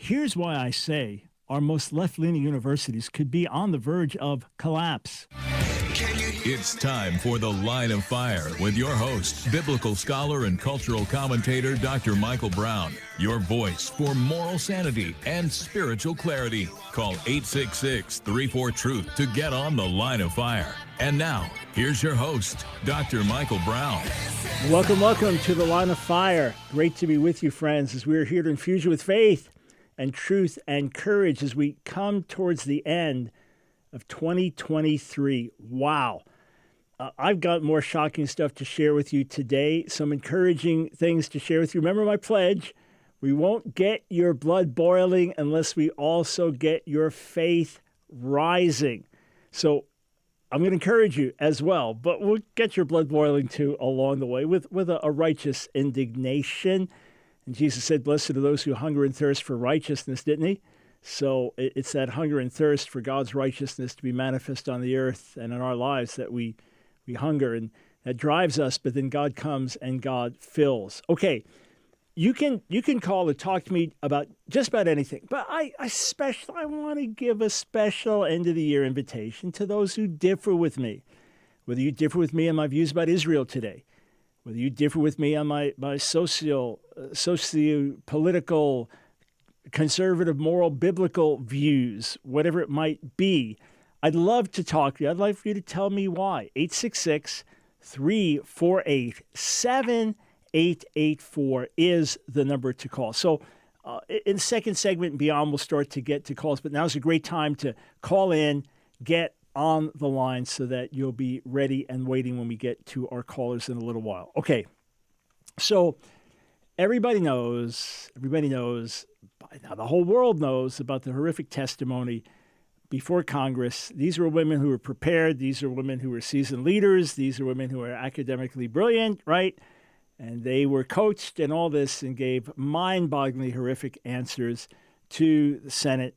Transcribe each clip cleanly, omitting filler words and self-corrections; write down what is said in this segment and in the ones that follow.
Here's why I say our most left-leaning universities could be on the verge of collapse. It's time for The Line of Fire with your host, biblical scholar and cultural commentator, Dr. Michael Brown. Your voice for moral sanity and spiritual clarity. Call 866-34-TRUTH to get on The Line of Fire. And now, here's your host, Dr. Michael Brown. Welcome to The Line of Fire. Great to be with you, friends, as we're here to infuse you with faith and truth and courage as we come towards the end of 2023. Wow. I've got more shocking stuff to share with you today, some encouraging things to share with you. Remember my pledge, we won't get your blood boiling unless we also get your faith rising. So I'm going to encourage you as well, but we'll get your blood boiling too along the way with a righteous indignation. And Jesus said, blessed are those who hunger and thirst for righteousness, didn't he? So it's that hunger and thirst for God's righteousness to be manifest on the earth and in our lives that we hunger, and that drives us, but then God comes and God fills. Okay, you can call or talk to me about just about anything, but I want to give a special end of the year invitation to those who differ with me. Whether you differ with me on my views about Israel today, whether you differ with me on my socio-political, conservative, moral, biblical views, whatever it might be, I'd love to talk to you. I'd like for you to tell me why. 866-348-7884 is the number to call. So in the second segment and beyond, we'll start to get to calls, but now's a great time to call in, get on the line so that you'll be ready and waiting when we get to our callers in a little while. Okay, so everybody knows, by now the whole world knows about the horrific testimony before Congress. These were women who were prepared. These are women who were seasoned leaders. These are women who are academically brilliant, right? And they were coached in all this and gave mind-bogglingly horrific answers to the Senate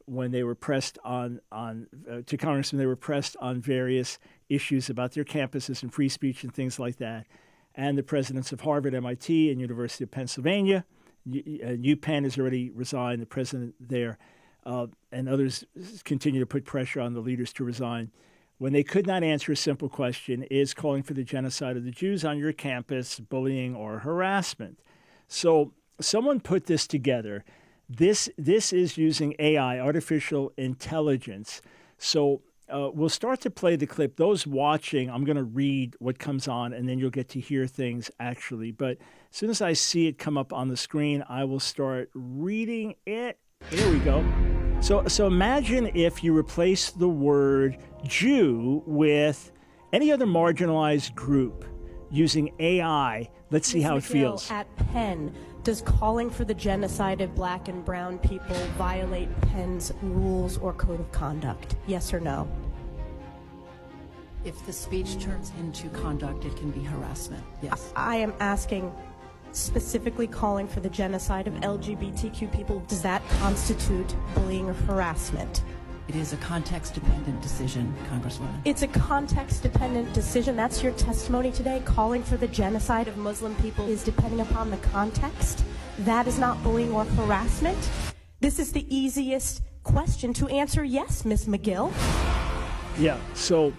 when they were pressed to Congress when they were pressed on various issues about their campuses and free speech and things like that. And the presidents of Harvard, MIT, and University of Pennsylvania, UPenn has already resigned, the president there, and others continue to put pressure on the leaders to resign. When they could not answer a simple question, is calling for the genocide of the Jews on your campus bullying or harassment? So someone put this together. This is using AI, artificial intelligence. So we'll start to play the clip. Those watching, I'm going to read what comes on, and then you'll get to hear things actually. But as soon as I see it come up on the screen, I will start reading it. Here we go. So imagine if you replace the word Jew with any other marginalized group using AI. Let's see how it feels. At Penn, does calling for the genocide of black and brown people violate Penn's rules or code of conduct? Yes or no? If the speech turns into conduct, it can be harassment. Yes. I am asking, specifically calling for the genocide of LGBTQ people, does that constitute bullying or harassment? It is a context-dependent decision, Congresswoman. It's a context-dependent decision. That's your testimony today. Calling for the genocide of Muslim people is depending upon the context. That is not bullying or harassment. This is the easiest question to answer yes, Ms. McGill. Yeah, so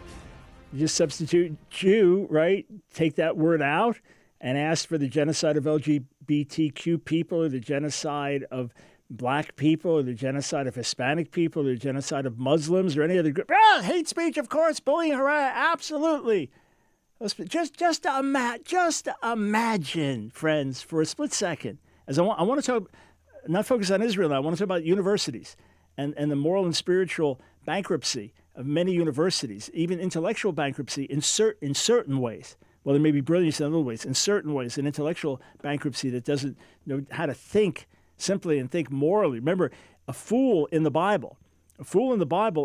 you just substitute Jew, right? Take that word out and ask for the genocide of LGBTQ people, or the genocide of black people, or the genocide of Hispanic people, or the genocide of Muslims, or any other group. Hate speech, of course, bullying, harassment, absolutely. Just imagine, friends, for a split second, as I want to talk, not focus on Israel now, I want to talk about universities and the moral and spiritual bankruptcy of many universities, even intellectual bankruptcy in certain ways. Well, there may be brilliance in other ways. In certain ways, an intellectual bankruptcy that doesn't know how to think simply and think morally. Remember, a fool in the Bible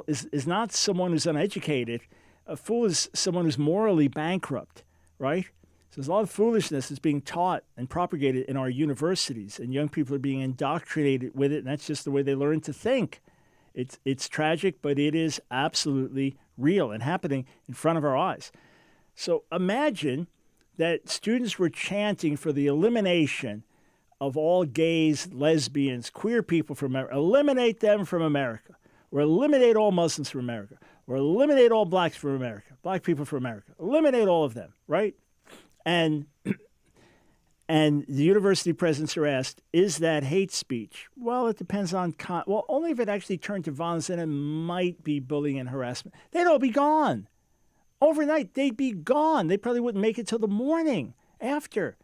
is not someone who's uneducated. A fool is someone who's morally bankrupt, right? So there's a lot of foolishness that's being taught and propagated in our universities, and young people are being indoctrinated with it, and that's just the way they learn to think. It's tragic, but it is absolutely real and happening in front of our eyes. So imagine that students were chanting for the elimination of all gays, lesbians, queer people from America, eliminate them from America, or eliminate all Muslims from America, or eliminate all blacks from America, black people from America, eliminate all of them, right? And the university presidents are asked, is that hate speech? Well, it depends on, well, only if it actually turned to violence, then it might be bullying and harassment. They'd all be gone. Overnight, they'd be gone. They probably wouldn't make it till the morning after.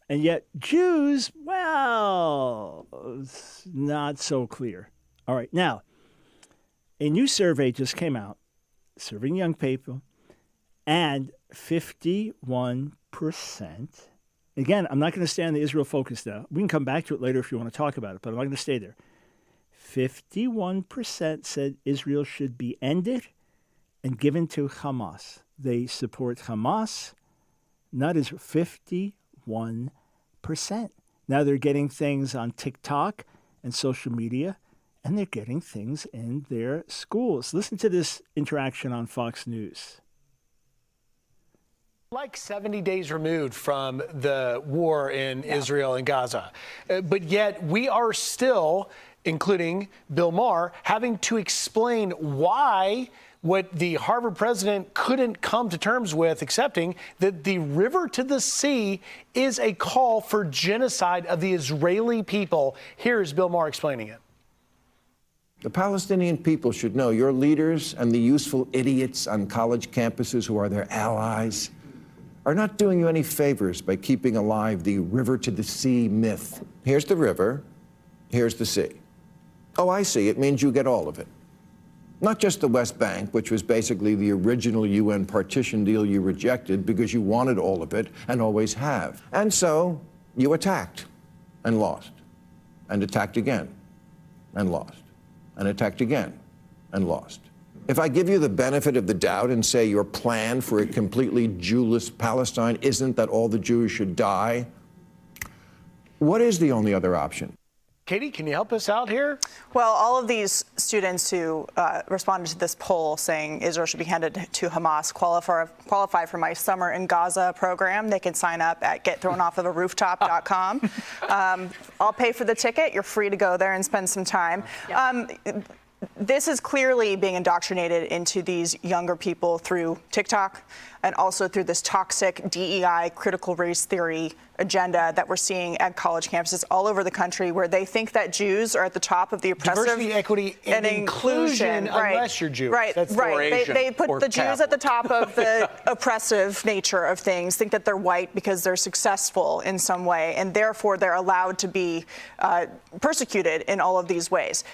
And yet Jews, well, it's not so clear. All right, now, a new survey just came out, surveying young people, and 51%. Again, I'm not going to stay on the Israel focus now. We can come back to it later if you want to talk about it, but I'm not going to stay there. 51% said Israel should be ended and given to Hamas. They support Hamas, not Israel. 51%. Now they're getting things on TikTok and social media, and they're getting things in their schools. Listen to this interaction on Fox News. Like 70 days removed from the war in Israel and Gaza. But yet we are still, including Bill Maher, having to explain why what the Harvard president couldn't come to terms with, accepting that the river to the sea is a call for genocide of the Israeli people. Here's Bill Maher explaining it. The Palestinian people should know your leaders and the useful idiots on college campuses who are their allies are not doing you any favors by keeping alive the river to the sea myth. Here's the river, here's the sea. Oh, I see, it means you get all of it. Not just the West Bank, which was basically the original UN partition deal you rejected because you wanted all of it and always have. And so you attacked and lost, and attacked again and lost, and attacked again and lost. If I give you the benefit of the doubt and say your plan for a completely Jewless Palestine isn't that all the Jews should die, what is the only other option? Katie, can you help us out here? Well, all of these students who responded to this poll saying Israel should be handed to Hamas qualify for my Summer in Gaza program. They can sign up at getthrownoffofarooftop.com. I'll pay for the ticket. You're free to go there and spend some time. This is clearly being indoctrinated into these younger people through TikTok and also through this toxic DEI critical race theory agenda that we're seeing at college campuses all over the country, where they think that Jews are at the top of the oppressive diversity, equity, and inclusion, unless you're Jewish. Right, That's right. They put the Jews at the top of the oppressive nature of things, think that they're white because they're successful in some way, and therefore they're allowed to be persecuted in all of these ways.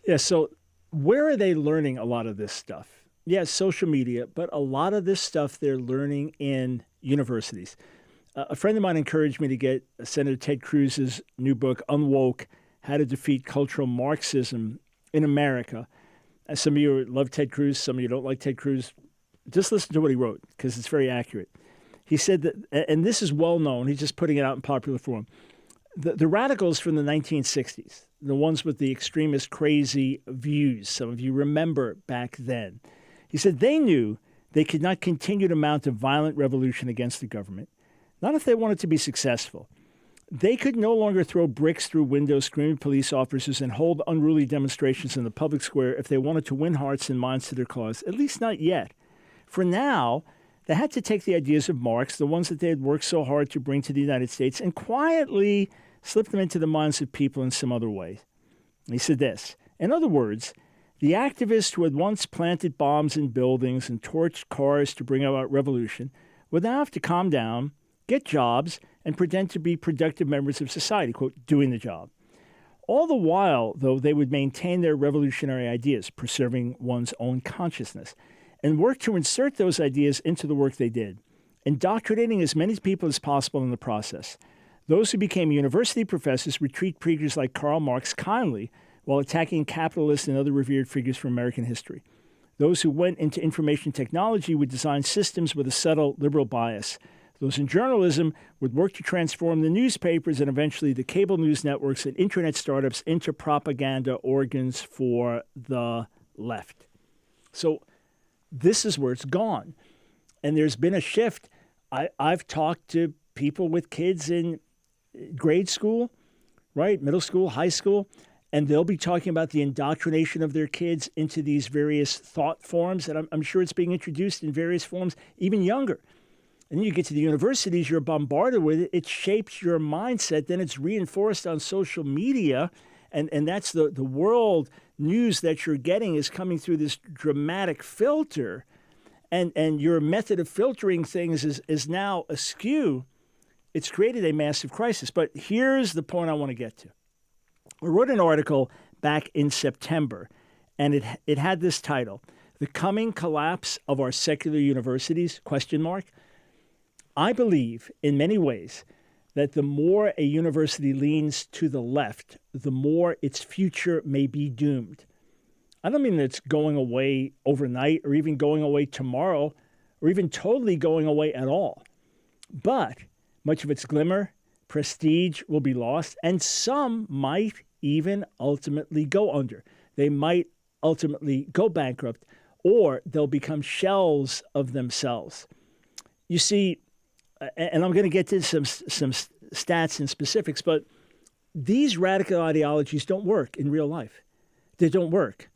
Yeah, so where are they learning a lot of this stuff? Yeah, social media, but a lot of this stuff they're learning in universities. A friend of mine encouraged me to get Senator Ted Cruz's new book, Unwoke, How to Defeat Cultural Marxism in America. Some of you love Ted Cruz, some of you don't like Ted Cruz. Just listen to what he wrote, because it's very accurate. He said that, and this is well known, he's just putting it out in popular form, the radicals from the 1960s, the ones with the extremist crazy views, some of you remember back then. He said they knew they could not continue to mount a violent revolution against the government, not if they wanted to be successful. They could no longer throw bricks through windows, scream at police officers, and hold unruly demonstrations in the public square if they wanted to win hearts and minds to their cause, at least not yet. For now, they had to take the ideas of Marx, the ones that they had worked so hard to bring to the United States, and quietly slip them into the minds of people in some other way. And he said this, in other words, the activists who had once planted bombs in buildings and torched cars to bring about revolution would now have to calm down, get jobs, and pretend to be productive members of society, quote, doing the job. All the while, though, they would maintain their revolutionary ideas, preserving one's own consciousness, and work to insert those ideas into the work they did, indoctrinating as many people as possible in the process. Those who became university professors would treat preachers like Karl Marx kindly while attacking capitalists and other revered figures from American history. Those who went into information technology would design systems with a subtle liberal bias. Those in journalism would work to transform the newspapers and eventually the cable news networks and internet startups into propaganda organs for the left. So this is where it's gone. And there's been a shift. I've talked to people with kids in grade school, right? Middle school, high school, and they'll be talking about the indoctrination of their kids into these various thought forms. And I'm sure it's being introduced in various forms, even younger. And then you get to the universities, you're bombarded with it. It shapes your mindset. Then it's reinforced on social media. And that's the world news that you're getting is coming through this dramatic filter. And your method of filtering things is now askew. It's created a massive crisis. But here's the point I want to get to. I wrote an article back in September, and it had this title, "The Coming Collapse of Our Secular Universities?" ? I believe in many ways that the more a university leans to the left, the more its future may be doomed. I don't mean that it's going away overnight or even going away tomorrow or even totally going away at all. But much of its glimmer, prestige will be lost, and some might even ultimately go under. They might ultimately go bankrupt, or they'll become shells of themselves. You see, and I'm going to get to some stats and specifics, but these radical ideologies don't work in real life. They don't work.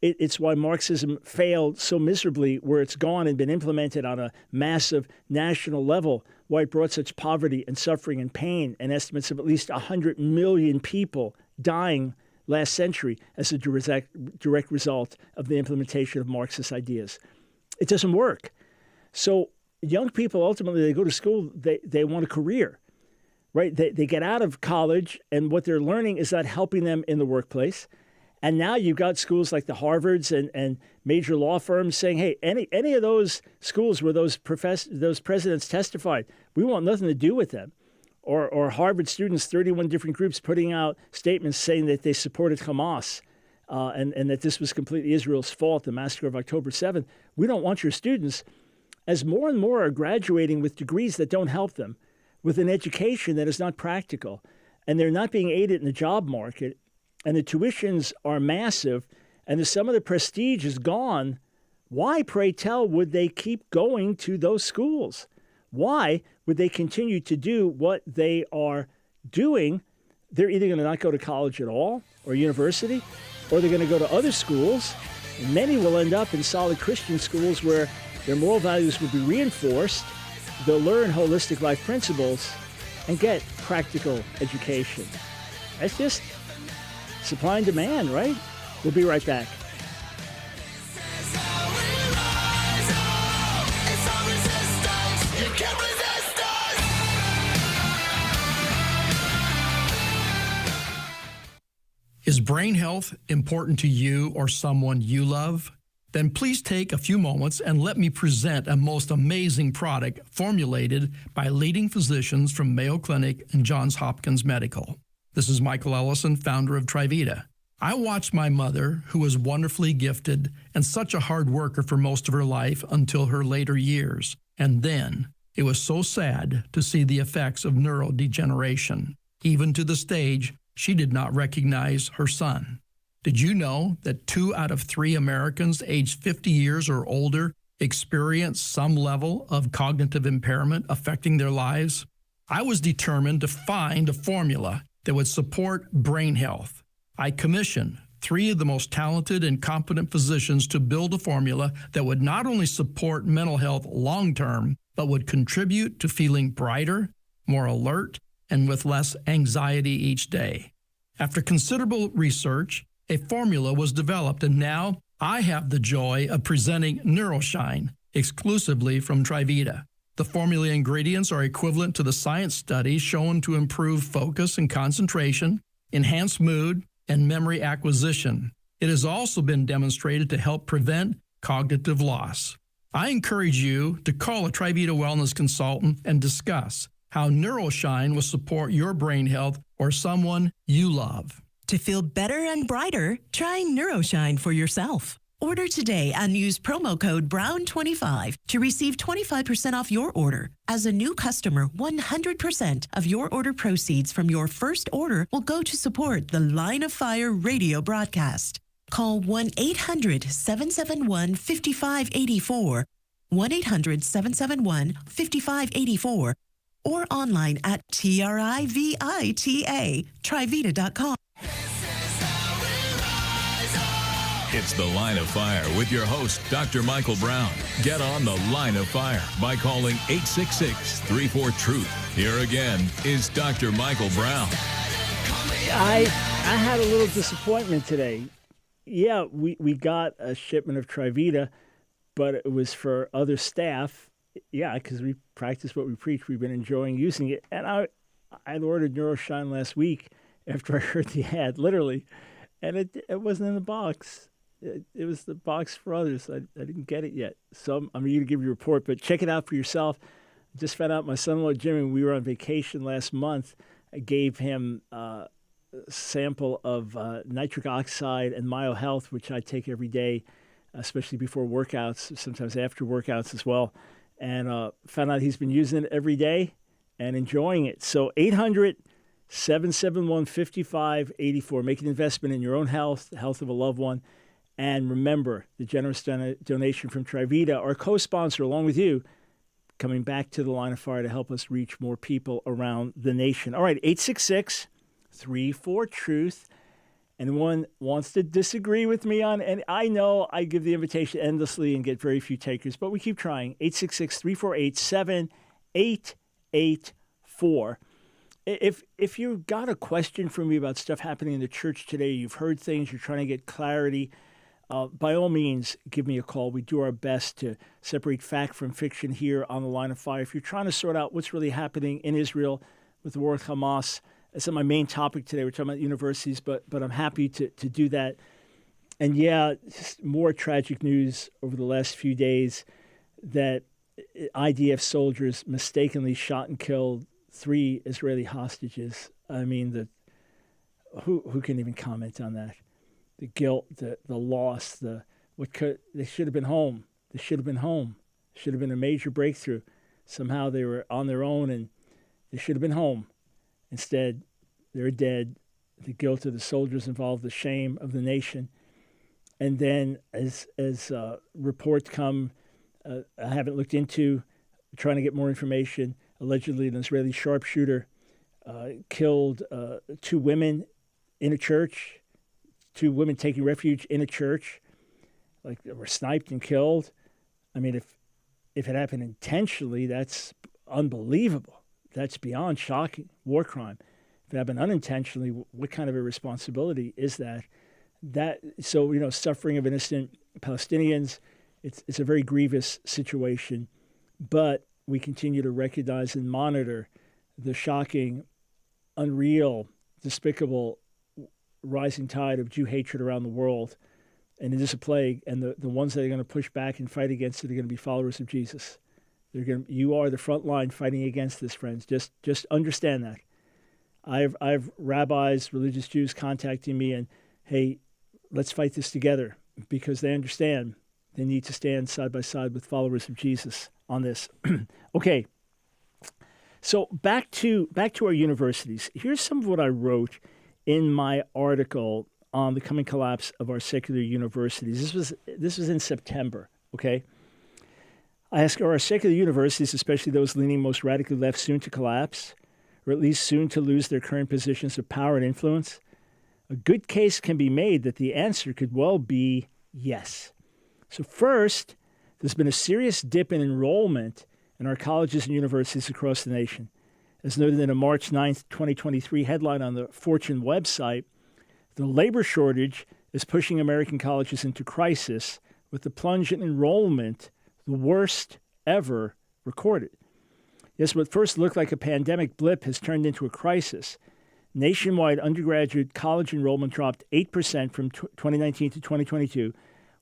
It's why Marxism failed so miserably where it's gone and been implemented on a massive national level, why it brought such poverty and suffering and pain, and estimates of at least 100 million people dying last century as a direct result of the implementation of Marxist ideas. It doesn't work. So young people, ultimately, they go to school, they want a career, right? They get out of college, and what they're learning is not helping them in the workplace. And now you've got schools like the Harvards and major law firms saying, hey, any of those schools where those presidents testified, we want nothing to do with them. Or Harvard students, 31 different groups putting out statements saying that they supported Hamas and that this was completely Israel's fault, the massacre of October 7th. We don't want your students, as more and more are graduating with degrees that don't help them, with an education that is not practical, and they're not being aided in the job market, and the tuitions are massive, and some of the prestige is gone. Why, pray tell, would they keep going to those schools? Why would they continue to do what they are doing? They're either going to not go to college at all or university, or they're going to go to other schools. And many will end up in solid Christian schools where their moral values will be reinforced. They'll learn holistic life principles and get practical education. That's just supply and demand, right? We'll be right back. Is brain health important to you or someone you love? Then please take a few moments and let me present a most amazing product formulated by leading physicians from Mayo Clinic and Johns Hopkins Medical. This is Michael Ellison, founder of TriVita. I watched my mother, who was wonderfully gifted and such a hard worker for most of her life until her later years. And then it was so sad to see the effects of neurodegeneration, even to the stage she did not recognize her son. Did you know that 2 out of 3 Americans aged 50 years or older experience some level of cognitive impairment affecting their lives? I was determined to find a formula that would support brain health. I commissioned 3 of the most talented and competent physicians to build a formula that would not only support mental health long-term, but would contribute to feeling brighter, more alert, and with less anxiety each day. After considerable research, a formula was developed, and now I have the joy of presenting NeuroShine exclusively from TriVita. The formula ingredients are equivalent to the science studies shown to improve focus and concentration, enhance mood, and memory acquisition. It has also been demonstrated to help prevent cognitive loss. I encourage you to call a TriVita Wellness consultant and discuss how NeuroShine will support your brain health or someone you love. To feel better and brighter, try NeuroShine for yourself. Order today and use promo code BROWN25 to receive 25% off your order. As a new customer, 100% of your order proceeds from your first order will go to support the Line of Fire radio broadcast. Call 1-800-771-5584, 1-800-771-5584, or online at TRIVITA, Trivita.com. It's The Line of Fire with your host, Dr. Michael Brown. Get on The Line of Fire by calling 866-34-TRUTH. Here again is Dr. Michael Brown. I had a little disappointment today. Yeah, we got a shipment of Trivita, but it was for other staff. Yeah, because we practice what we preach. We've been enjoying using it. And I ordered NeuroShine last week after I heard the ad, literally, and it wasn't in the box. It was the box for others. I didn't get it yet. So I'm eager to give you a report, but check it out for yourself. I just found out my son-in-law, Jimmy, we were on vacation last month. I gave him a sample of nitric oxide and MyoHealth, which I take every day, especially before workouts, sometimes after workouts as well. And found out he's been using it every day and enjoying it. So 800-771-5584. Make an investment in your own health, the health of a loved one. And remember, the generous donation from Trivita, our co-sponsor, along with you, coming back to the Line of Fire to help us reach more people around the nation. All right, 866-34-TRUTH. Anyone wants to disagree with me on, and I know I give the invitation endlessly and get very few takers, but we keep trying. 866-348-7884. If you've got a question for me about stuff happening in the church today, you've heard things, you're trying to get clarity, by all means, give me a call. We do our best to separate fact from fiction here on the Line of Fire. If you're trying to sort out what's really happening in Israel with the war with Hamas, that's not my main topic today. We're talking about universities, but I'm happy to do that. And yeah, just more tragic news over the last few days that IDF soldiers mistakenly shot and killed 3 Israeli hostages. I mean, who can even comment on that? The guilt, the loss, they should have been home. They should have been home. Should have been a major breakthrough. Somehow they were on their own and they should have been home. Instead, they're dead. The guilt of the soldiers involved, the shame of the nation. And then as reports come, I haven't looked into, trying to get more information. Allegedly, an Israeli sharpshooter killed 2 women in a church, 2 women taking refuge in a church, like they were sniped and killed. I mean, if it happened intentionally, that's unbelievable. That's beyond shocking, war crime. If it happened unintentionally, what kind of irresponsibility is that? So, suffering of innocent Palestinians, it's a very grievous situation, but we continue to recognize and monitor the shocking, unreal, despicable rising tide of Jew hatred around the world. And it is a plague, and the ones that are going to push back and fight against it are going to be followers of Jesus. You are the front line fighting against this, friends. Just understand that. I've rabbis, religious Jews contacting me and, hey, let's fight this together, because they understand they need to stand side by side with followers of Jesus on this. Okay, so back to our universities. Here's some of what I wrote in my article on the coming collapse of our secular universities. This was in September. Okay. I ask, are our secular universities, especially those leaning most radically left, soon to collapse, or at least soon to lose their current positions of power and influence? A good case can be made that the answer could well be yes. So first, there's been a serious dip in enrollment in our colleges and universities across the nation. As noted in a March 9th, 2023 headline on the Fortune website, the labor shortage is pushing American colleges into crisis, with the plunge in enrollment the worst ever recorded. Yes, what first looked like a pandemic blip has turned into a crisis. Nationwide undergraduate college enrollment dropped 8% from 2019 to 2022,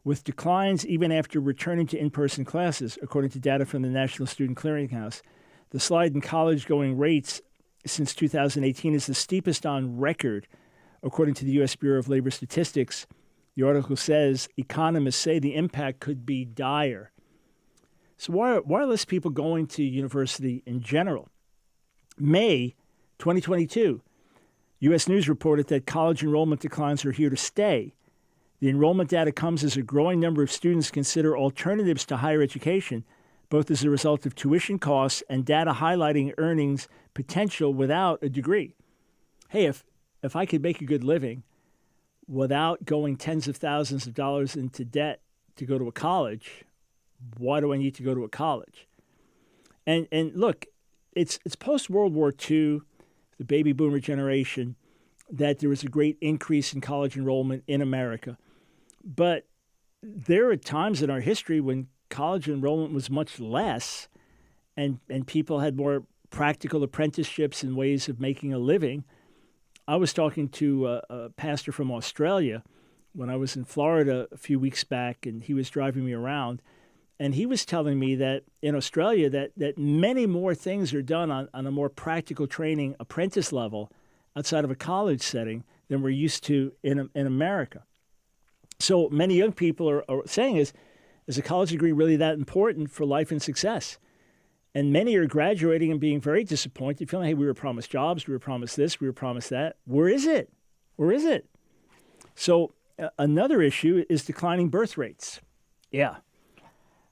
with declines even after returning to in-person classes, according to data from the National Student Clearinghouse. The slide in college-going rates since 2018 is the steepest on record, according to the U.S. Bureau of Labor Statistics. The article says economists say the impact could be dire. So why are less people going to university in general? May 2022, U.S. News reported that college enrollment declines are here to stay. The enrollment data comes as a growing number of students consider alternatives to higher education, both as a result of tuition costs and data highlighting earnings potential without a degree. Hey, if I could make a good living without going tens of thousands of dollars into debt to go to a college, why do I need to go to a college? And look, it's post-World War II, the baby boomer generation, that there was a great increase in college enrollment in America. But there are times in our history when college enrollment was much less and people had more practical apprenticeships and ways of making a living. I was talking to a pastor from Australia when I was in Florida a few weeks back, and he was driving me around. And he was telling me that in Australia that many more things are done on a more practical training apprentice level outside of a college setting than we're used to in America. So many young people are saying, is a college degree really that important for life and success? And many are graduating and being very disappointed, feeling, hey, we were promised jobs, we were promised this, we were promised that. Where is it? Where is it? So another issue is declining birth rates. Yeah.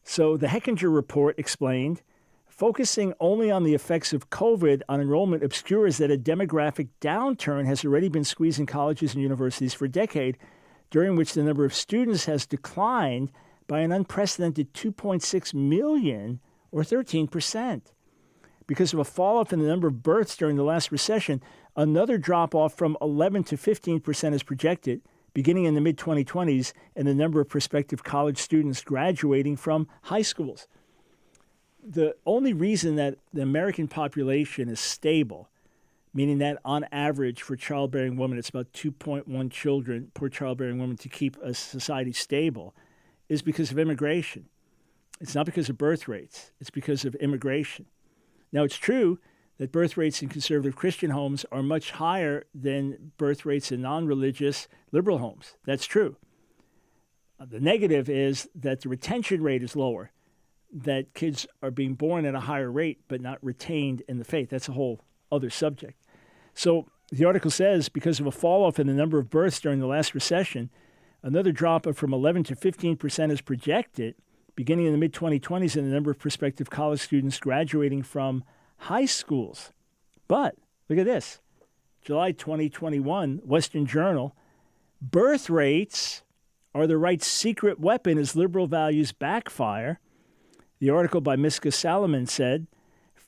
So the Hechinger report explained, focusing only on the effects of COVID on enrollment obscures that a demographic downturn has already been squeezing colleges and universities for a decade, during which the number of students has declined by an unprecedented 2.6 million, or 13%. Because of a fall-off in the number of births during the last recession, another drop-off from 11 to 15% is projected, beginning in the mid-2020s, in the number of prospective college students graduating from high schools. The only reason that the American population is stable, meaning that on average for childbearing women, it's about 2.1 children per childbearing woman to keep a society stable, is because of immigration. It's not because of birth rates. It's because of immigration. Now, it's true that birth rates in conservative Christian homes are much higher than birth rates in non-religious liberal homes. That's true. The negative is that the retention rate is lower, that kids are being born at a higher rate but not retained in the faith. That's a whole other subject. So the article says, because of a fall-off in the number of births during the last recession, another drop of from 11 to 15% is projected, beginning in the mid-2020s, in the number of prospective college students graduating from high schools. But look at this. July 2021, Western Journal, birth rates are the right's secret weapon as liberal values backfire. The article by Miska Salomon said,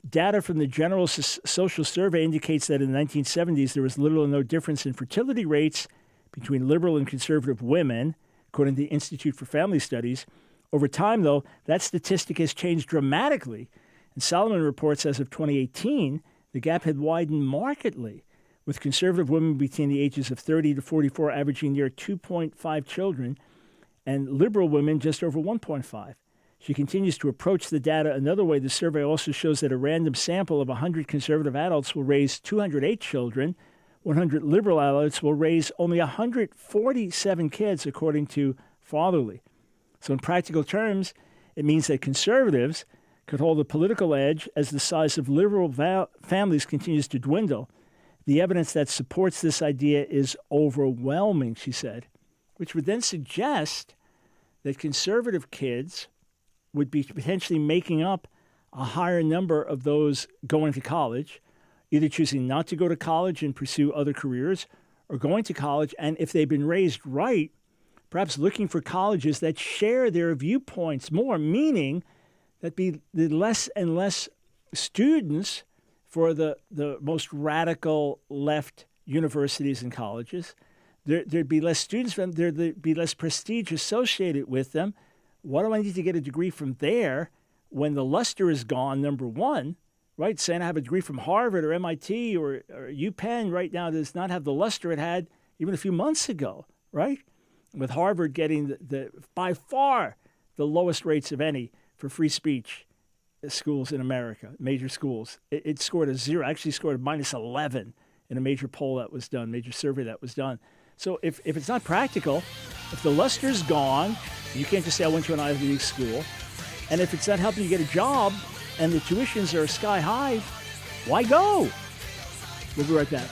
data from the General Social Survey indicates that in the 1970s there was little or no difference in fertility rates between liberal and conservative women, according to the Institute for Family Studies. Over time, though, that statistic has changed dramatically. And Solomon reports as of 2018, the gap had widened markedly, with conservative women between the ages of 30 to 44 averaging near 2.5 children, and liberal women just over 1.5. She continues to approach the data another way. The survey also shows that a random sample of 100 conservative adults will raise 208 children. 100 liberal adults will raise only 147 kids, according to Fatherly. So in practical terms, it means that conservatives could hold a political edge as the size of liberal families continues to dwindle. The evidence that supports this idea is overwhelming, she said, which would then suggest that conservative kids would be potentially making up a higher number of those going to college, either choosing not to go to college and pursue other careers, or going to college, and if they've been raised right, perhaps looking for colleges that share their viewpoints more, meaning that be the less and less students for the most radical left universities and colleges. There'd be less students from them. There'd be less prestige associated with them. Why do I need to get a degree from there when the luster is gone, number one, right? Saying I have a degree from Harvard or MIT or UPenn right now does not have the luster it had even a few months ago, right? With Harvard getting the by far the lowest rates of any for free speech schools in America, major schools. It scored a 0, actually scored a -11 in a major poll that was done, major survey that was done. So if it's not practical, if the luster's gone, you can't just say I went to an Ivy League school, and if it's not helping you get a job and the tuitions are sky high, why go? We'll be right back.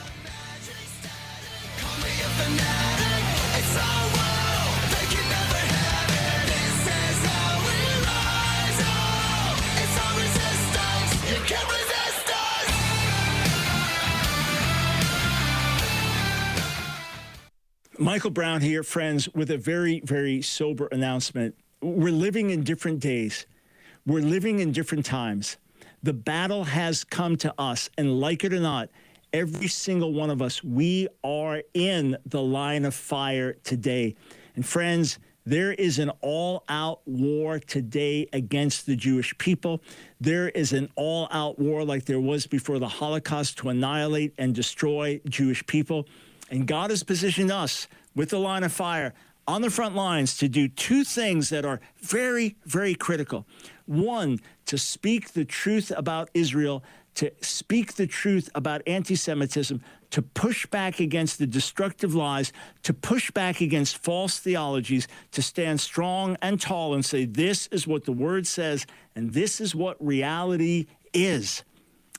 Michael Brown here, friends, with a very, very sober announcement. We're living in different days. We're living in different times. The battle has come to us, and like it or not, every single one of us, we are in the line of fire today. And friends, there is an all-out war today against the Jewish people. There is an all-out war like there was before the Holocaust to annihilate and destroy Jewish people. And God has positioned us with the line of fire on the front lines to do two things that are very, very critical. One, to speak the truth about Israel, to speak the truth about anti-Semitism, to push back against the destructive lies, to push back against false theologies, to stand strong and tall and say, this is what the Word says, and this is what reality is.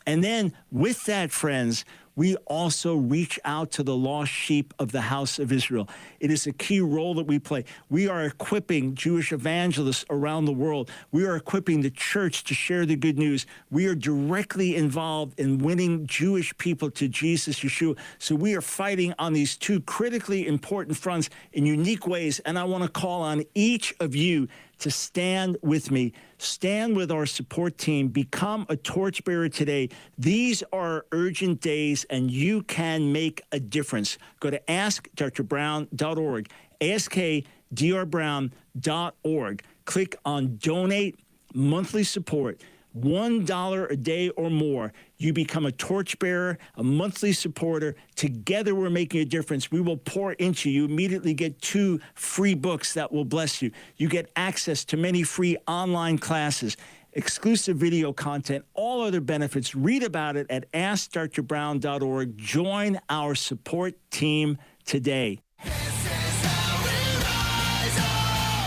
And then with that, friends, we also reach out to the lost sheep of the house of Israel. It is a key role that we play. We are equipping Jewish evangelists around the world. We are equipping the church to share the good news. We are directly involved in winning Jewish people to Jesus, Yeshua. So we are fighting on these two critically important fronts in unique ways. And I want to call on each of you to stand with me, stand with our support team, become a torchbearer today. These are urgent days, and you can make a difference. Go to AskDrBrown.org, AskDrBrown.org. Click on Donate Monthly Support. $1 a day or more. You become a torchbearer, a monthly supporter. Together we're making a difference. We will pour into you. Immediately get 2 free books that will bless you. You get access to many free online classes, exclusive video content, all other benefits. Read about it at AskDrBrown.org. Join our support team today.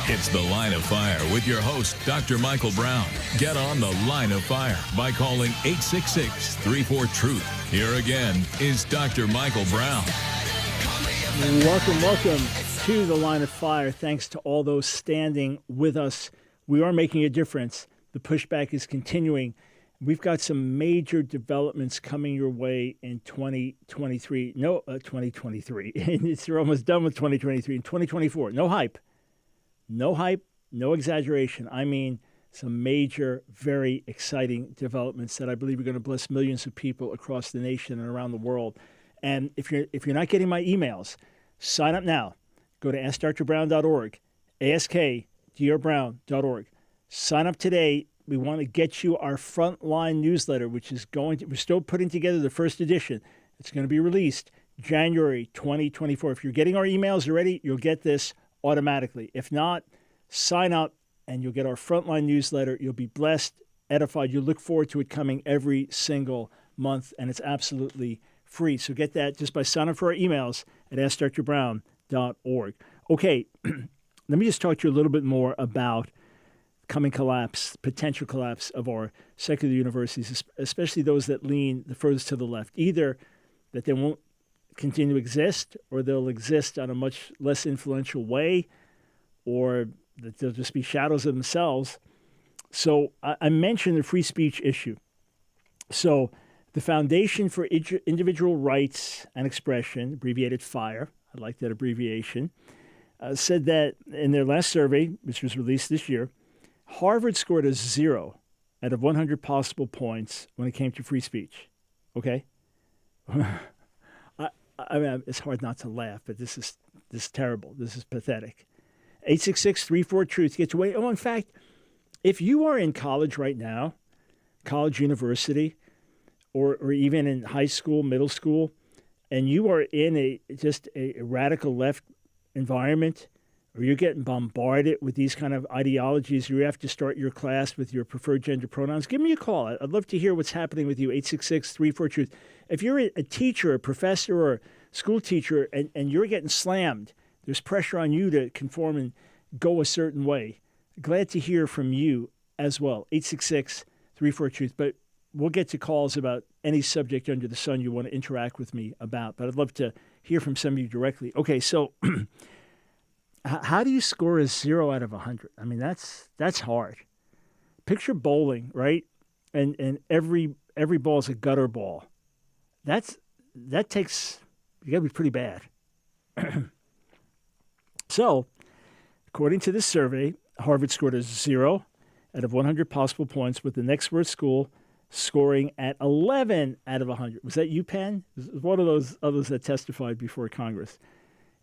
It's The Line of Fire with your host, Dr. Michael Brown. Get on The Line of Fire by calling 866-34-TRUTH. Here again is Dr. Michael Brown. Welcome to The Line of Fire. Thanks to all those standing with us. We are making a difference. The pushback is continuing. We've got some major developments coming your way in 2023. 2023. We're almost done with 2023. In 2024, no hype. No hype, no exaggeration. I mean, some major, very exciting developments that I believe are going to bless millions of people across the nation and around the world. And if you're not getting my emails, sign up now. Go to AskDrBrown.org, AskDrBrown.org. Sign up today. We want to get you our Frontline newsletter, which is we're still putting together the first edition. It's going to be released January 2024. If you're getting our emails already, you'll get this automatically. If not, sign up and you'll get our Frontline newsletter. You'll be blessed, edified. You look forward to it coming every single month, and it's absolutely free. So get that just by signing up for our emails at AskDrBrown.org. Okay, let me just talk to you a little bit more about coming collapse, potential collapse of our secular universities, especially those that lean the furthest to the left. Either that they won't continue to exist, or they'll exist on a much less influential way, or that they'll just be shadows of themselves. So I mentioned the free speech issue. So the Foundation for Individual Rights and Expression, abbreviated FIRE, I like that abbreviation, said that in their last survey, which was released this year, Harvard scored a 0 out of 100 possible points when it came to free speech. Okay? I mean, it's hard not to laugh, but this is terrible. This is pathetic. 866-34-TRUTH gets away. Oh, in fact, if you are in college right now, college, university, or even in high school, middle school, and you are in a radical left environment, or you're getting bombarded with these kind of ideologies, you have to start your class with your preferred gender pronouns, give me a call. I'd love to hear what's happening with you, 866-34-TRUTH. If you're a teacher, a professor, or a school teacher, and you're getting slammed, there's pressure on you to conform and go a certain way. Glad to hear from you as well, 866-34-TRUTH. But we'll get to calls about any subject under the sun you want to interact with me about. But I'd love to hear from some of you directly. Okay, so how do you score a 0 out of 100? I mean, that's hard. Picture bowling, right? And every ball is a gutter ball. That takes, you got to be pretty bad. So, according to this survey, Harvard scored a 0 out of 100 possible points, with the next worst school scoring at 11 out of 100. Was that UPenn? It was one of those others that testified before Congress.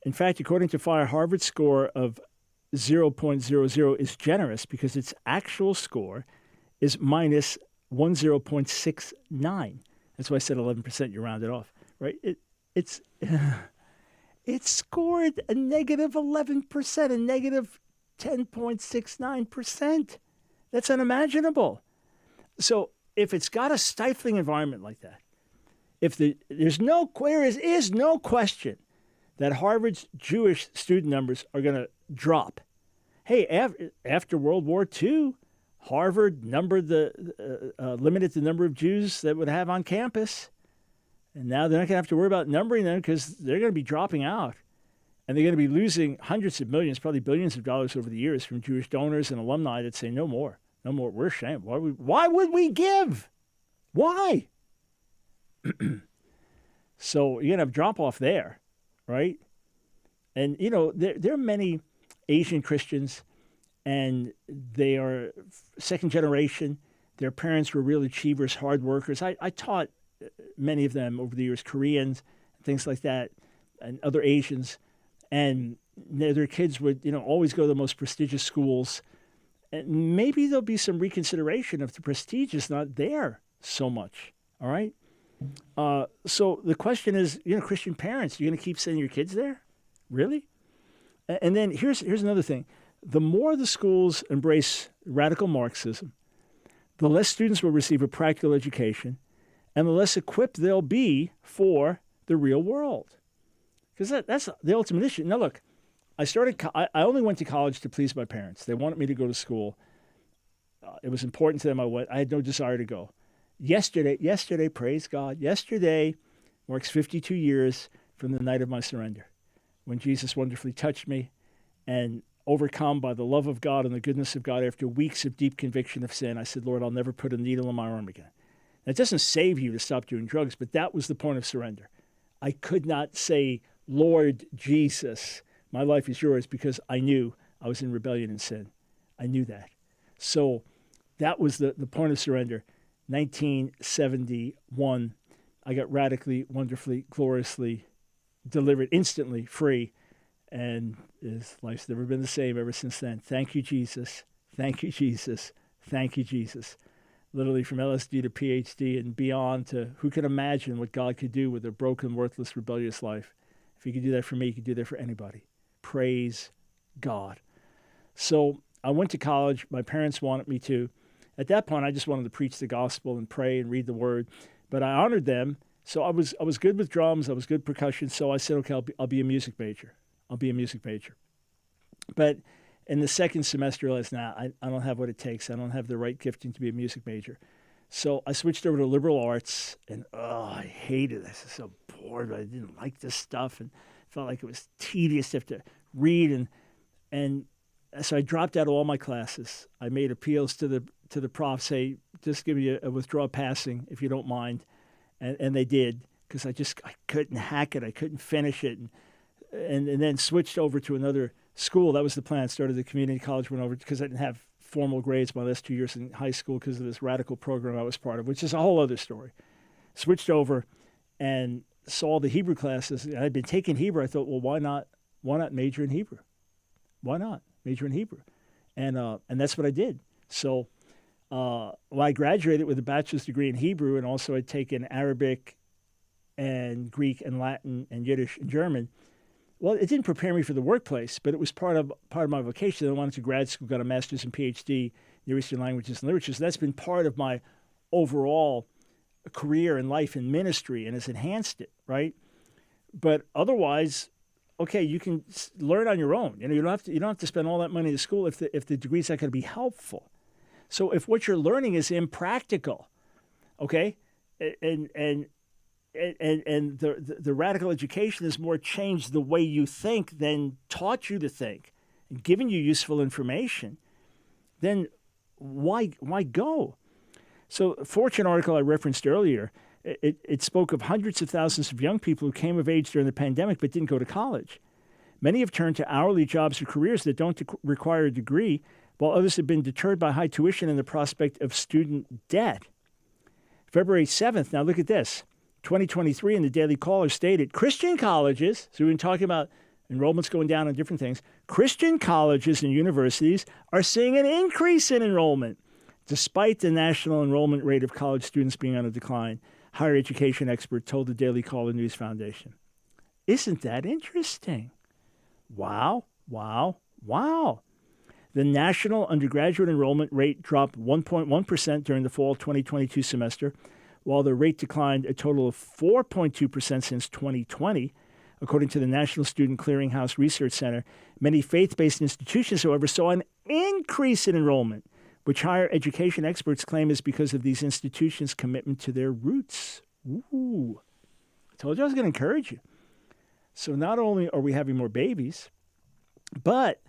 In fact, according to FIRE, Harvard's score of 0.00 is generous because its actual score is minus 10.69. That's why I said 11%. You round it off, right? It scored a negative 11%, a negative 10.69%. That's unimaginable. So if it's got a stifling environment like that, there is no question that Harvard's Jewish student numbers are going to drop. Hey, after World War II, Harvard limited the number of Jews that would have on campus. And now they're not going to have to worry about numbering them because they're going to be dropping out. And they're going to be losing hundreds of millions, probably billions of dollars over the years from Jewish donors and alumni that say, no more. We're ashamed. Why would we give? Why? So you're going to have drop off there, right? And, there are many Asian Christians, and they are second generation. Their parents were real achievers, hard workers. I taught many of them over the years, Koreans, things like that, and other Asians. And their kids would, always go to the most prestigious schools. And maybe there'll be some reconsideration if the prestige is not there so much, all right? So the question is, Christian parents, you're going to keep sending your kids there? Really? And then here's another thing. The more the schools embrace radical Marxism, the less students will receive a practical education, and the less equipped they'll be for the real world. Because that's the ultimate issue. Now, look, I only went to college to please my parents. They wanted me to go to school. It was important to them. I had no desire to go. Yesterday, praise God, yesterday marks 52 years from the night of my surrender, when Jesus wonderfully touched me, and overcome by the love of God and the goodness of God after weeks of deep conviction of sin, I said, Lord, I'll never put a needle in my arm again. That doesn't save you to stop doing drugs, but that was the point of surrender. I could not say, Lord Jesus, my life is yours, because I knew I was in rebellion and sin. I knew that. So that was the point of surrender. 1971, I got radically, wonderfully, gloriously delivered, instantly free. And his life's never been the same ever since then. Thank you, Jesus. Thank you, Jesus. Thank you, Jesus. Literally from LSD to PhD and beyond, to who can imagine what God could do with a broken, worthless, rebellious life. If he could do that for me, he could do that for anybody. Praise God. So I went to college. My parents wanted me to. At that point, I just wanted to preach the gospel and pray and read the word. But I honored them. So I was good with drums. I was good percussion. So I said, okay, I'll be a music major. But in the second semester, I realized, I don't have what it takes. I don't have the right gifting to be a music major. So I switched over to liberal arts, and I hated it. I was so bored. I didn't like this stuff, and felt like it was tedious to have to read. And so I dropped out of all my classes. I made appeals to the prof, say, just give me a withdraw passing if you don't mind. And they did, because I couldn't hack it. I couldn't finish it. And then switched over to another school. That was the plan. Started the community college, went over because I didn't have formal grades my last 2 years in high school because of this radical program I was part of, which is a whole other story. Switched over and saw the Hebrew classes. I'd been taking Hebrew. I thought, well, why not major in Hebrew? Why not major in Hebrew? And that's what I did. So I graduated with a bachelor's degree in Hebrew, and also I'd taken Arabic and Greek and Latin and Yiddish and German. Well, it didn't prepare me for the workplace, but it was part of my vocation. I went to grad school, got a master's and PhD in Near Eastern languages and literatures. That's been part of my overall career and life and ministry, and has enhanced it, right? But otherwise, okay, you can learn on your own. You don't have to spend all that money to school if the degree's not going to be helpful. So if what you're learning is impractical, okay, and the radical education has more changed the way you think than taught you to think and given you useful information, then why go? So Fortune article I referenced earlier, it spoke of hundreds of thousands of young people who came of age during the pandemic but didn't go to college. Many have turned to hourly jobs or careers that don't require a degree, while others have been deterred by high tuition and the prospect of student debt. February 7th, now look at this. 2023 in the Daily Caller stated, Christian colleges, so we've been talking about enrollments going down on different things, Christian colleges and universities are seeing an increase in enrollment, despite the national enrollment rate of college students being on a decline, higher education expert told the Daily Caller News Foundation. Isn't that interesting? Wow, wow, wow. The national undergraduate enrollment rate dropped 1.1% during the fall 2022 semester, while the rate declined a total of 4.2% since 2020. According to the National Student Clearinghouse Research Center, many faith-based institutions, however, saw an increase in enrollment, which higher education experts claim is because of these institutions' commitment to their roots. Ooh, I told you I was going to encourage you. So not only are we having more babies, but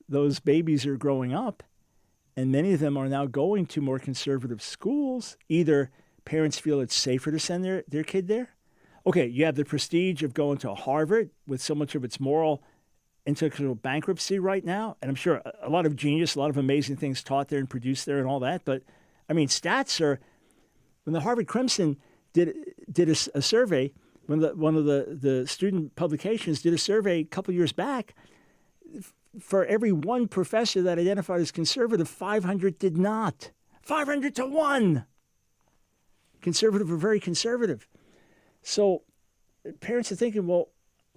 those babies are growing up, and many of them are now going to more conservative schools. Either parents feel it's safer to send their kid there. Okay, you have the prestige of going to Harvard with so much of its moral intellectual bankruptcy right now, and I'm sure a lot of genius, a lot of amazing things taught there and produced there and all that. But, I mean, stats are, when the Harvard Crimson did a survey, when one of the student publications did a survey a couple years back, for every one professor that identified as conservative, 500 did not. 500 to 1. Conservative or very conservative. So parents are thinking, well,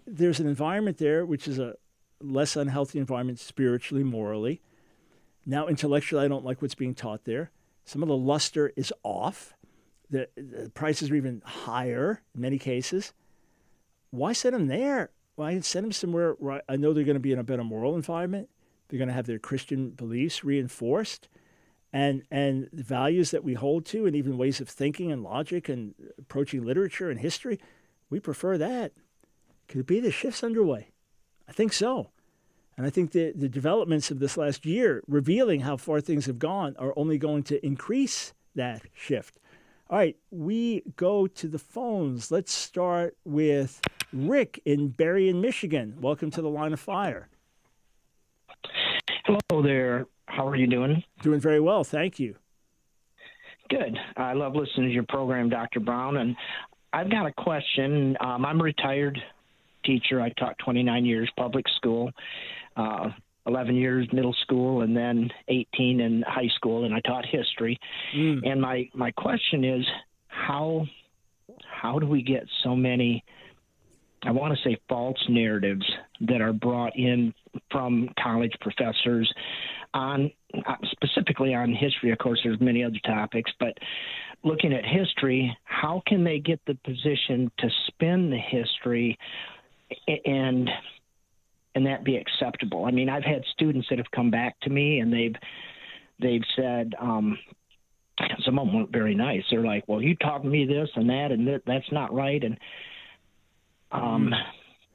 there's an environment there which is a less unhealthy environment spiritually, morally. Now, intellectually, I don't like what's being taught there. Some of the luster is off. The prices are even higher in many cases. Why send them there? Well, I can send them somewhere where I know they're going to be in a better moral environment. They're going to have their Christian beliefs reinforced, and the values that we hold to, and even ways of thinking and logic and approaching literature and history. We prefer that. Could it be the shift's underway? I think so. And I think the developments of this last year revealing how far things have gone are only going to increase that shift. All right, we go to the phones. Let's start with Rick in Berrien, Michigan. Welcome to the Line of Fire. Hello there. How are you doing? Doing very well, thank you. Good. I love listening to your program, Dr. Brown, and I've got a question. I'm a retired teacher. I taught 29 years public school, 11 years middle school, and then 18 in high school, and I taught history. And my question is, how do we get so many, I want to say, false narratives that are brought in from college professors on specifically on history? Of course, there's many other topics, but looking at history, how can they get the position to spin the history and that be acceptable? I mean, I've had students that have come back to me and they've said, some of them weren't very nice. They're like, well, you taught me this and that, and that's not right. And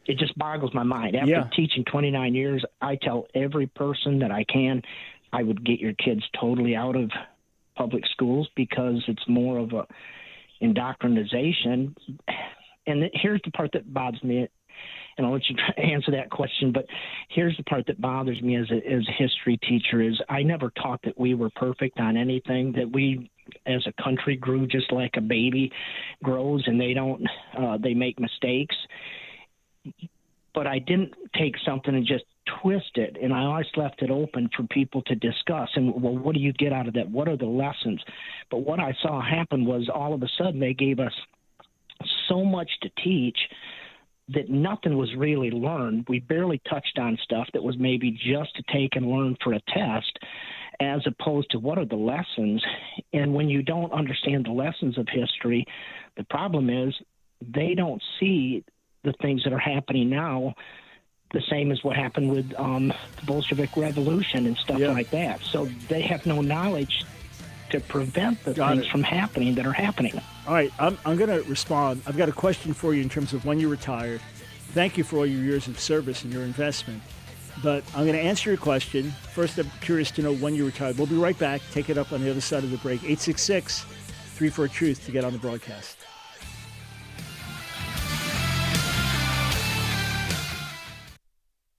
it just boggles my mind. After teaching 29 years, I tell every person that I can, I would get your kids totally out of public schools because it's more of a indoctrination. And here's the part that bothers me, and I'll let you try to answer that question, but here's the part that bothers me as a history teacher is I never taught that we were perfect on anything, that we as a country grew just like a baby grows, and they make mistakes. But I didn't take something and just twist it, and I always left it open for people to discuss. And, well, what do you get out of that? What are the lessons? But what I saw happen was all of a sudden they gave us so much to teach that nothing was really learned. We barely touched on stuff that was maybe just to take and learn for a test, as opposed to what are the lessons. And when you don't understand the lessons of history, the problem is they don't see the things that are happening now the same as what happened with the Bolshevik Revolution and stuff like that. So they have no knowledge to prevent the things from happening that are happening. All right, I'm going to respond. I've got a question for you in terms of when you retired. Thank you for all your years of service and your investment. But I'm going to answer your question. First, I'm curious to know when you retired. We'll be right back. Take it up on the other side of the break. 866-34-TRUTH to get on the broadcast.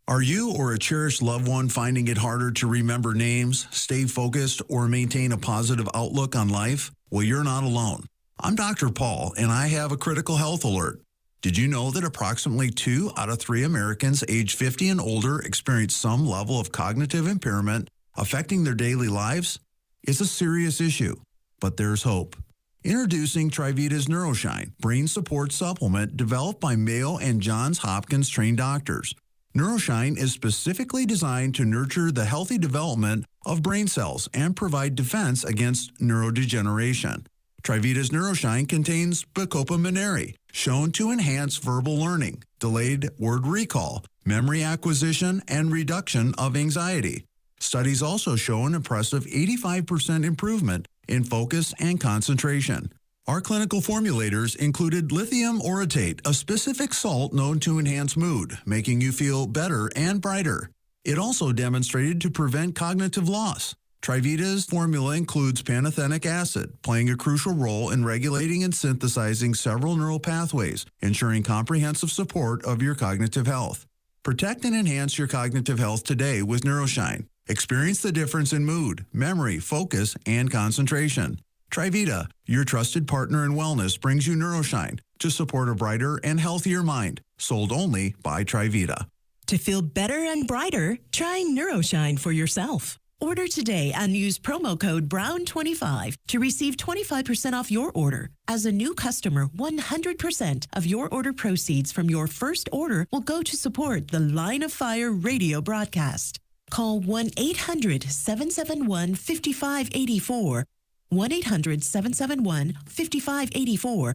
Are you or a cherished loved one finding it harder to remember names, stay focused, or maintain a positive outlook on life? Well, you're not alone. I'm Dr. Paul, and I have a critical health alert. Did you know that approximately 2 out of 3 Americans age 50 and older experience some level of cognitive impairment affecting their daily lives? It's a serious issue, but there's hope. Introducing Trivita's NeuroShine, brain support supplement developed by Mayo and Johns Hopkins trained doctors. NeuroShine is specifically designed to nurture the healthy development of brain cells and provide defense against neurodegeneration. Trivita's NeuroShine contains Bacopa Mineri, shown to enhance verbal learning, delayed word recall, memory acquisition, and reduction of anxiety. Studies also show an impressive 85% improvement in focus and concentration. Our clinical formulators included lithium orotate, a specific salt known to enhance mood, making you feel better and brighter. It also demonstrated to prevent cognitive loss. Trivita's formula includes pantothenic acid, playing a crucial role in regulating and synthesizing several neural pathways, ensuring comprehensive support of your cognitive health. Protect and enhance your cognitive health today with NeuroShine. Experience the difference in mood, memory, focus, and concentration. Trivita, your trusted partner in wellness, brings you NeuroShine to support a brighter and healthier mind. Sold only by Trivita. To feel better and brighter, try NeuroShine for yourself. Order today and use promo code BROWN25 to receive 25% off your order. As a new customer, 100% of your order proceeds from your first order will go to support the Line of Fire radio broadcast. Call 1-800-771-5584, 1-800-771-5584,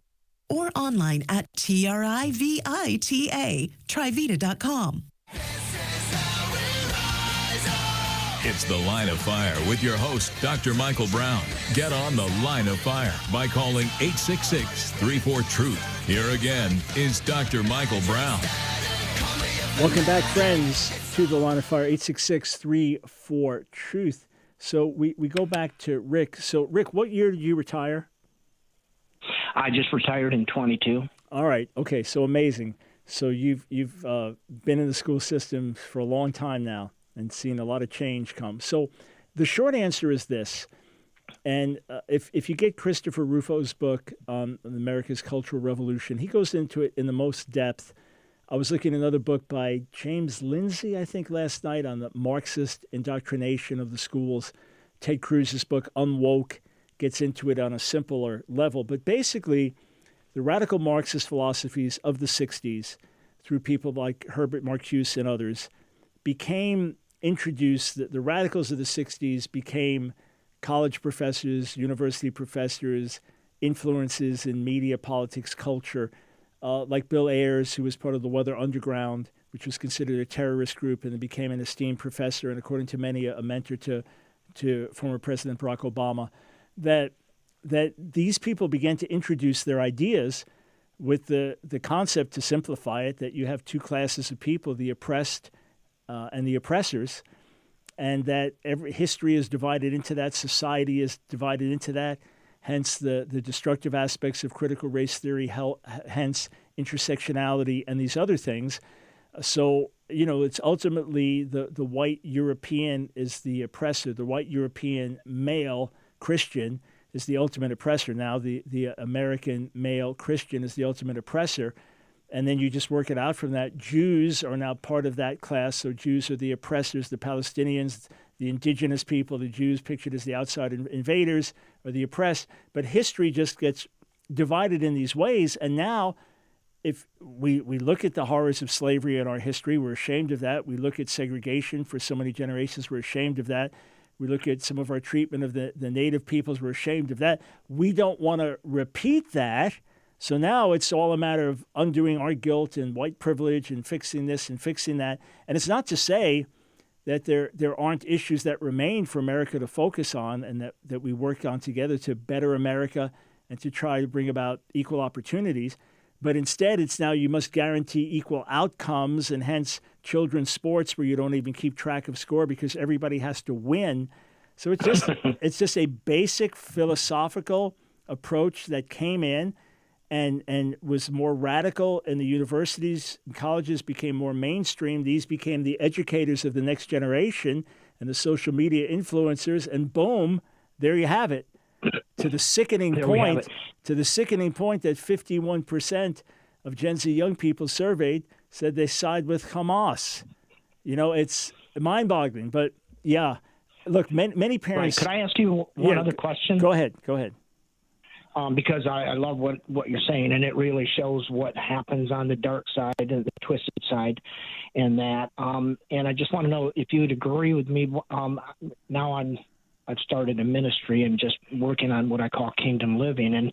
or online at Trivita.com. It's The Line of Fire with your host, Dr. Michael Brown. Get on The Line of Fire by calling 866-34-TRUTH. Here again is Dr. Michael Brown. Welcome back, friends, to The Line of Fire, 866-34-TRUTH. So we go back to Rick. So, Rick, what year did you retire? I just retired in 22. All right. Okay. So amazing. So you've been in the school system for a long time now and seen a lot of change come. So the short answer is this. And if you get Christopher Rufo's book, America's Cultural Revolution, he goes into it in the most depth. I was looking at another book by James Lindsay, I think, last night on the Marxist indoctrination of the schools. Ted Cruz's book, Unwoke, gets into it on a simpler level. But basically, the radical Marxist philosophies of the 60s, through people like Herbert Marcuse and others, became introduced. The radicals of the 60s became college professors, university professors, influences in media, politics, culture, like Bill Ayers, who was part of the Weather Underground, which was considered a terrorist group, and then became an esteemed professor, and according to many, a mentor to former President Barack Obama, that these people began to introduce their ideas with the concept, to simplify it, that you have two classes of people, the oppressed and the oppressors, and that every history is divided into that, society is divided into that, hence the destructive aspects of critical race theory, hence intersectionality and these other things. So, it's ultimately the white European is the oppressor. The white European male Christian is the ultimate oppressor. Now the American male Christian is the ultimate oppressor. And then you just work it out from that. Jews are now part of that class. So Jews are the oppressors, the Palestinians, the indigenous people, the Jews pictured as the outside invaders or the oppressed. But history just gets divided in these ways. And now if we look at the horrors of slavery in our history, we're ashamed of that. We look at segregation for so many generations, we're ashamed of that. We look at some of our treatment of the native peoples, we're ashamed of that. We don't want to repeat that. So now it's all a matter of undoing our guilt and white privilege and fixing this and fixing that. And it's not to say that there aren't issues that remain for America to focus on and that we work on together to better America and to try to bring about equal opportunities. But instead, it's now you must guarantee equal outcomes, and hence children's sports where you don't even keep track of score because everybody has to win. So it's just a basic philosophical approach that came in. and was more radical, and the universities and colleges became more mainstream. These became the educators of the next generation and the social media influencers, and boom, there you have it. To the sickening point that 51% of Gen Z young people surveyed said they side with Hamas. It's mind-boggling, but yeah, look, many parents. Right. Could I ask you one other question? Go ahead. Because I love what you're saying, and it really shows what happens on the dark side and the twisted side, and that. And I just want to know if you would agree with me. Now I've started a ministry and just working on what I call kingdom living, and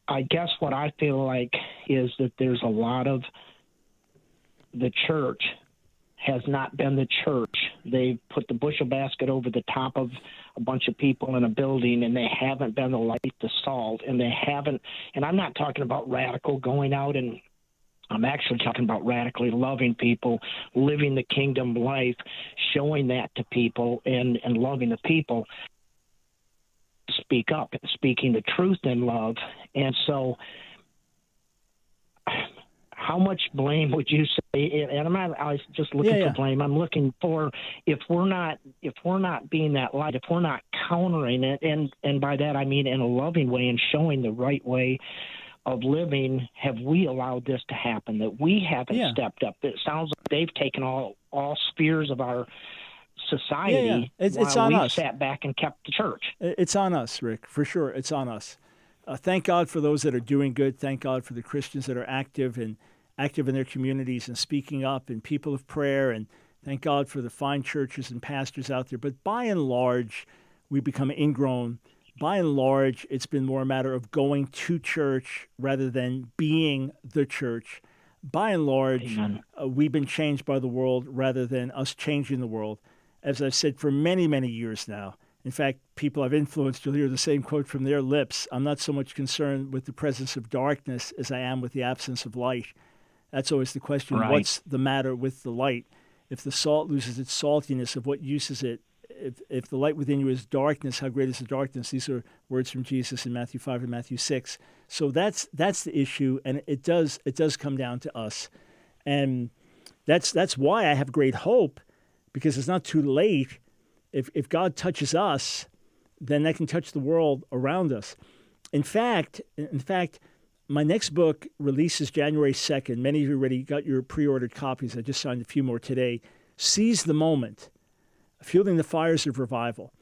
I guess what I feel like is that there's a lot of the church has not been the church. They've put the bushel basket over the top of a bunch of people in a building, and they haven't been the light, the salt, and they haven't. And I'm not talking about radical going out, and I'm actually talking about radically loving people, living the kingdom life, showing that to people, and loving the people. Speak up, speaking the truth in love. And so how much blame would you say? And I'm not just looking for blame. I'm looking for if we're not being that light, if we're not countering it, and by that I mean in a loving way and showing the right way of living, have we allowed this to happen? That we haven't stepped up. It sounds like they've taken all spheres of our society. It's on us. Sat back and kept the church. It's on us, Rick, for sure. It's on us. Thank God for those that are doing good. Thank God for the Christians that are active in their communities and speaking up, and people of prayer. And thank God for the fine churches and pastors out there. But by and large, we become ingrown. By and large, it's been more a matter of going to church rather than being the church. By and large, we've been changed by the world rather than us changing the world. As I've said for many, many years now. In fact, people I've influenced, you'll hear the same quote from their lips. I'm not so much concerned with the presence of darkness as I am with the absence of light. That's always the question. Right. What's the matter with the light? If the salt loses its saltiness, of what use is it? If the light within you is darkness, how great is the darkness? These are words from Jesus in Matthew 5 and Matthew 6. So that's the issue, and it does come down to us. And that's why I have great hope, because it's not too late. If God touches us, then that can touch the world around us. In fact, my next book releases January 2nd. Many of you already got your pre-ordered copies. I just signed a few more today. Seize the Moment, Fueling the Fires of Revival.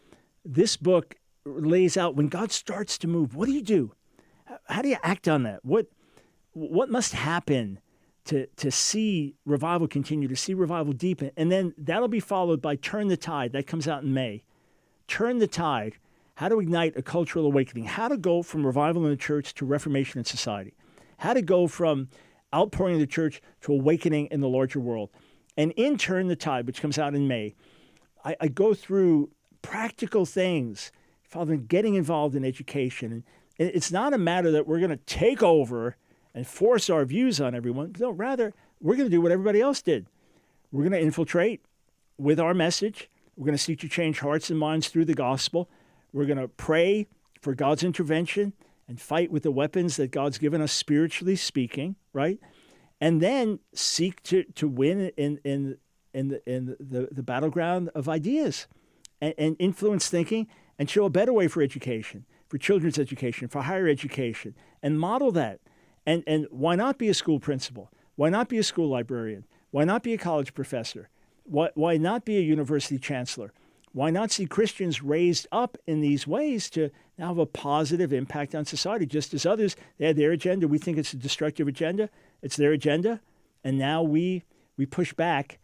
This book lays out when God starts to move, what do you do? How do you act on that? What must happen to see revival continue, to see revival deepen? And then that'll be followed by Turn the Tide. That comes out in May. Turn the Tide. How to ignite a cultural awakening. How to go from revival in the church to reformation in society. How to go from outpouring in the church to awakening in the larger world. And in Turn the Tide, which comes out in May, I go through practical things, Father, getting involved in education. And it's not a matter that we're going to take over and force our views on everyone. No, rather, we're going to do what everybody else did. We're going to infiltrate with our message. We're going to seek to change hearts and minds through the gospel. We're going to pray for God's intervention and fight with the weapons that God's given us spiritually speaking, right? And then seek to win in the battleground of ideas and influence thinking and show a better way for education, for children's education, for higher education, and model that. And why not be a school principal? Why not be a school librarian? Why not be a college professor? Why not be a university chancellor? Why not see Christians raised up in these ways to now have a positive impact on society, just as others, they had their agenda. We think it's a destructive agenda. It's their agenda. And now we push back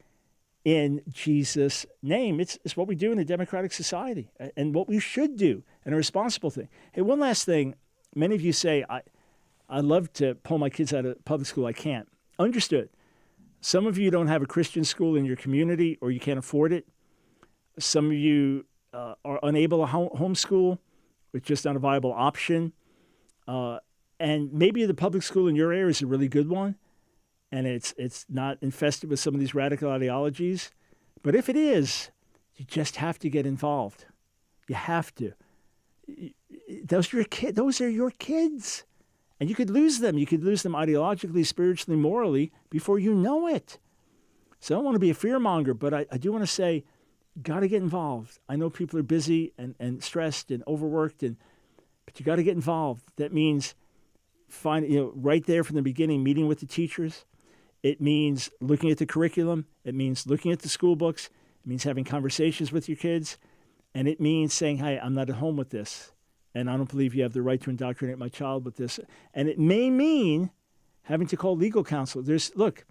in Jesus' name. It's what we do in a democratic society and what we should do, and a responsible thing. Hey, one last thing. Many of you say, I'd love to pull my kids out of public school. I can't. Understood. Some of you don't have a Christian school in your community, or you can't afford it. Some of you are unable to homeschool. It's just not a viable option. And maybe the public school in your area is a really good one, and it's not infested with some of these radical ideologies. But if it is, you just have to get involved. You have to. Those are your kids. And you could lose them. You could lose them ideologically, spiritually, morally before you know it. So I don't want to be a fearmonger, but I do want to say, got to get involved. I know people are busy and stressed and overworked, but you got to get involved. That means right there from the beginning, meeting with the teachers. It means looking at the curriculum. It means looking at the school books. It means having conversations with your kids. And it means saying, hey, I'm not at home with this. And I don't believe you have the right to indoctrinate my child with this. And it may mean having to call legal counsel. Look,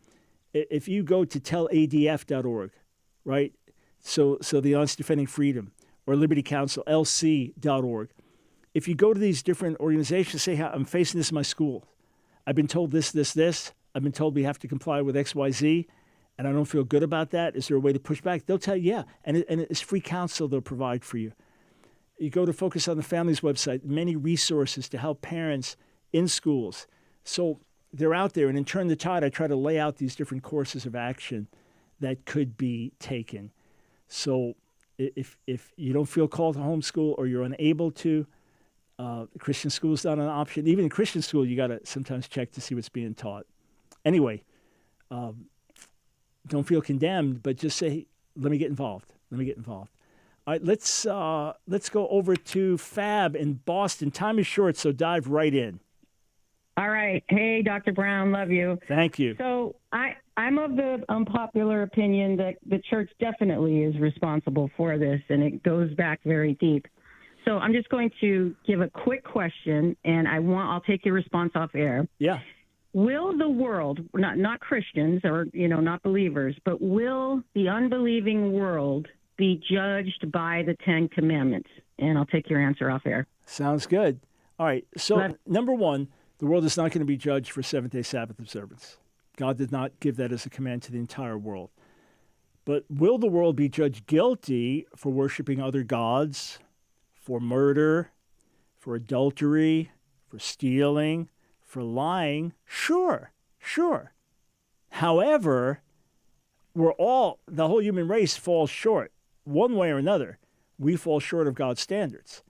if you go to telladf.org, right? So the Alliance Defending Freedom, or Liberty Counsel, lc.org. If you go to these different organizations, say, I'm facing this in my school. I've been told this. I've been told we have to comply with X, Y, Z, and I don't feel good about that. Is there a way to push back? They'll tell you, yeah. And it's free counsel they'll provide for you. You go to Focus on the Family's website, many resources to help parents in schools. So they're out there. And in Turn the Tide, I try to lay out these different courses of action that could be taken. So if you don't feel called to homeschool or you're unable to, Christian school is not an option. Even in Christian school, you got to sometimes check to see what's being taught. Anyway, don't feel condemned, but just say, let me get involved. All right, let's go over to Fab in Boston. Time is short, so dive right in. All right. Hey, Dr. Brown, love you. Thank you. So I'm of the unpopular opinion that the church definitely is responsible for this, and it goes back very deep. So I'm just going to give a quick question, and I'll take your response off air. Yeah. Will the world, not Christians or, not believers, but will the unbelieving world be judged by the 10 Commandments? And I'll take your answer off air. Sounds good. All right. So number one, the world is not going to be judged for seventh-day Sabbath observance. God did not give that as a command to the entire world. But will the world be judged guilty for worshiping other gods, for murder, for adultery, for stealing, for lying? Sure. However, the whole human race falls short. One way or another, we fall short of God's standards.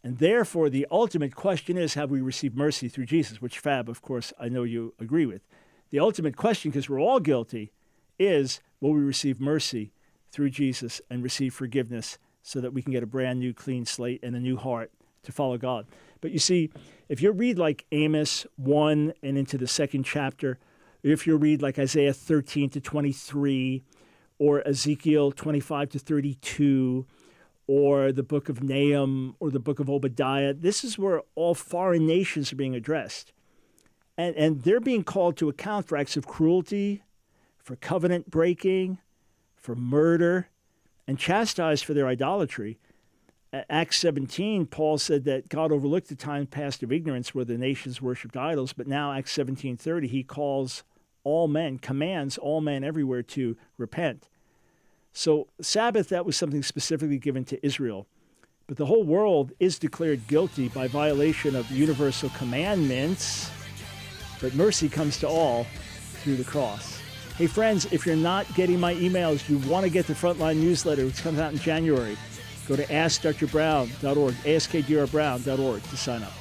And therefore, the ultimate question is, have we received mercy through Jesus? Which, Fab, of course, I know you agree with. The ultimate question, because we're all guilty, is, will we receive mercy through Jesus and receive forgiveness so that we can get a brand new clean slate and a new heart to follow God? But you see, if you read like Amos 1 and into the second chapter, if you read like Isaiah 13 to 23, or Ezekiel 25 to 32, or the book of Nahum, or the book of Obadiah, this is where all foreign nations are being addressed. And they're being called to account for acts of cruelty, for covenant breaking, for murder, and chastised for their idolatry. Acts 17, Paul said that God overlooked the time past of ignorance where the nations worshipped idols, but now Acts 17:30, he calls all men, commands all men everywhere to repent. So Sabbath, that was something specifically given to Israel. But the whole world is declared guilty by violation of universal commandments, but mercy comes to all through the cross. Hey friends, if you're not getting my emails, you want to get the Frontline newsletter, which comes out in January, go to AskDrBrown.org, AskDrBrown.org to sign up.